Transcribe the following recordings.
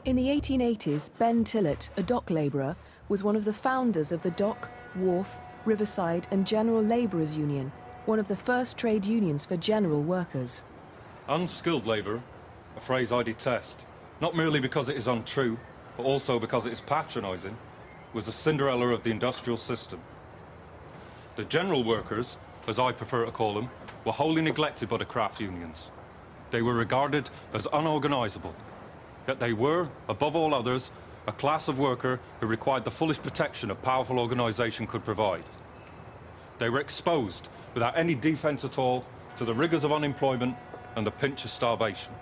In the 1880s, Ben Tillett, a dock labourer, was one of the founders of the Dock, Wharf, Riverside and General Labourers Union, one of the first trade unions for general workers. Unskilled labour, a phrase I detest, not merely because it is untrue, but also because it is patronising, was the Cinderella of the industrial system. The general workers, as I prefer to call them, were wholly neglected by the craft unions. They were regarded as unorganisable, yet they were, above all others, a class of worker who required the fullest protection a powerful organisation could provide. They were exposed, without any defence at all, to the rigours of unemployment and the pinch of starvation.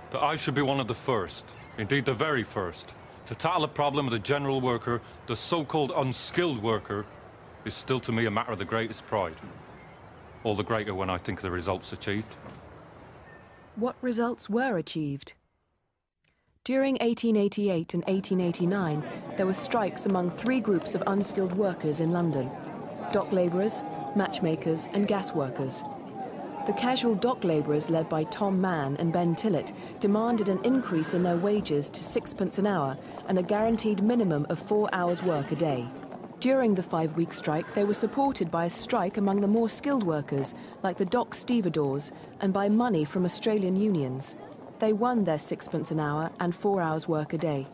That I should be one of the first, indeed the very first, to tackle the problem of the general worker, the so-called unskilled worker, is still to me a matter of the greatest pride. All the greater when I think of the results achieved. What results were achieved? During 1888 and 1889, there were strikes among three groups of unskilled workers in London: dock labourers, matchmakers and gas workers. The casual dock labourers, led by Tom Mann and Ben Tillett, demanded an increase in their wages to 6p an hour and a guaranteed minimum of 4 hours' work a day. During the 5-week strike, they were supported by a strike among the more skilled workers, like the dock stevedores, and by money from Australian unions. They won their 6p an hour and 4 hours' work a day.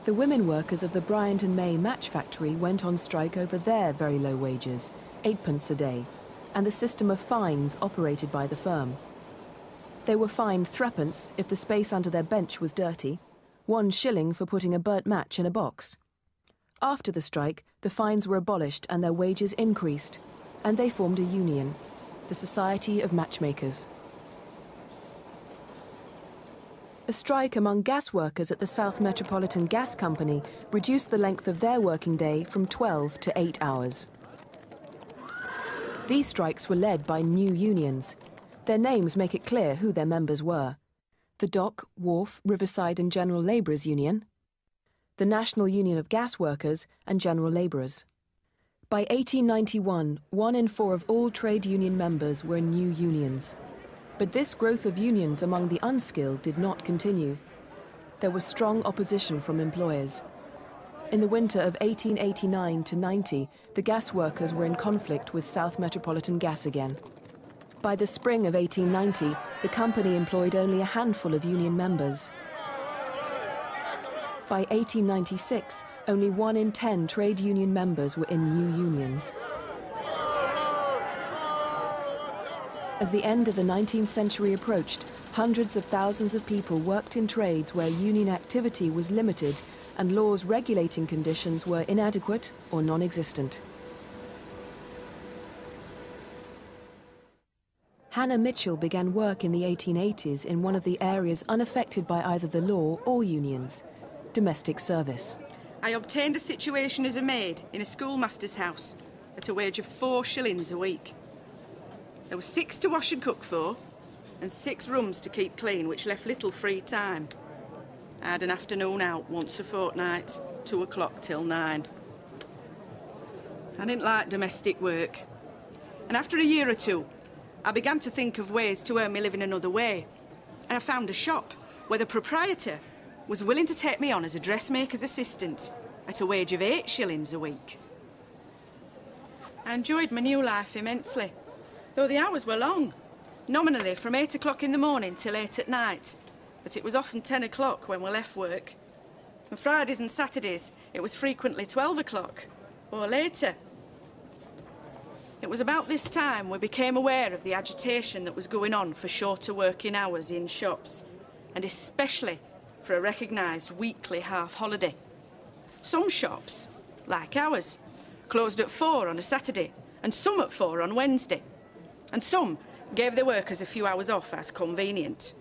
The women workers of the Bryant and May match factory went on strike over their very low wages, 8p a day, and the system of fines operated by the firm. They were fined 3p if the space under their bench was dirty, 1 shilling for putting a burnt match in a box. After the strike, the fines were abolished and their wages increased, and they formed a union, the Society of Matchmakers. A strike among gas workers at the South Metropolitan Gas Company reduced the length of their working day from 12 to 8 hours. These strikes were led by new unions. Their names make it clear who their members were: the Dock, Wharf, Riverside and General Labourers Union, the National Union of Gas Workers and General Labourers. By 1891, 1 in 4 of all trade union members were in new unions. But this growth of unions among the unskilled did not continue. There was strong opposition from employers. In the winter of 1889 to 90, the gas workers were in conflict with South Metropolitan Gas again. By the spring of 1890, the company employed only a handful of union members. By 1896, only 1 in 10 trade union members were in new unions. As the end of the 19th century approached, hundreds of thousands of people worked in trades where union activity was limited and laws regulating conditions were inadequate or non-existent. Hannah Mitchell began work in the 1880s in one of the areas unaffected by either the law or unions: domestic service. I obtained a situation as a maid in a schoolmaster's house at a wage of 4 shillings a week. There were 6 to wash and cook for, and 6 rooms to keep clean, which left little free time. I had an afternoon out once a fortnight, 2 o'clock till 9. I didn't like domestic work. And after a year or 2, I began to think of ways to earn my living another way. And I found a shop where the proprietor was willing to take me on as a dressmaker's assistant at a wage of 8 shillings a week. I enjoyed my new life immensely, though the hours were long, nominally from 8 o'clock in the morning till 8 at night, but it was often 10 o'clock when we left work. On Fridays and Saturdays, it was frequently 12 o'clock, or later. It was about this time we became aware of the agitation that was going on for shorter working hours in shops, and especially for a recognised weekly half-holiday. Some shops, like ours, closed at 4 on a Saturday, and some at 4 on Wednesday. And some gave their workers a few hours off as convenient.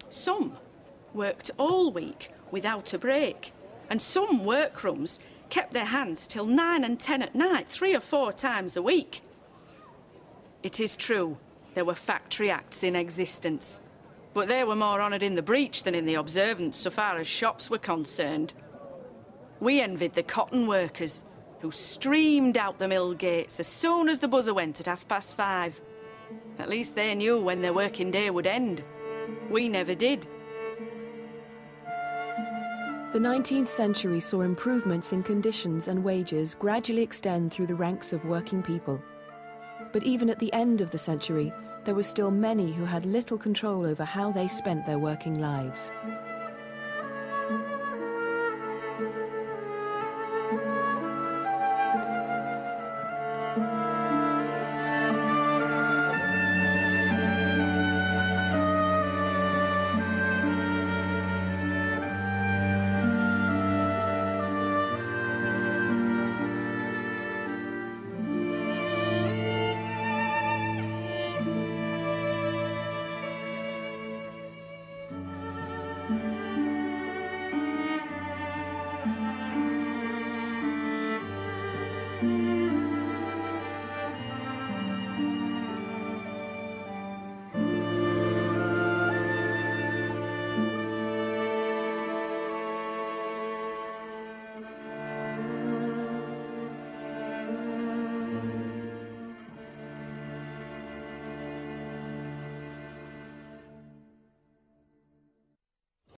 Some worked all week without a break, and some workrooms kept their hands till 9 and 10 at night, 3 or 4 times a week. It is true, there were factory acts in existence, but they were more honoured in the breach than in the observance so far as shops were concerned. We envied the cotton workers, who streamed out the mill gates as soon as the buzzer went at 5:30. At least they knew when their working day would end. We never did. The 19th century saw improvements in conditions and wages gradually extend through the ranks of working people. But even at the end of the century, there were still many who had little control over how they spent their working lives.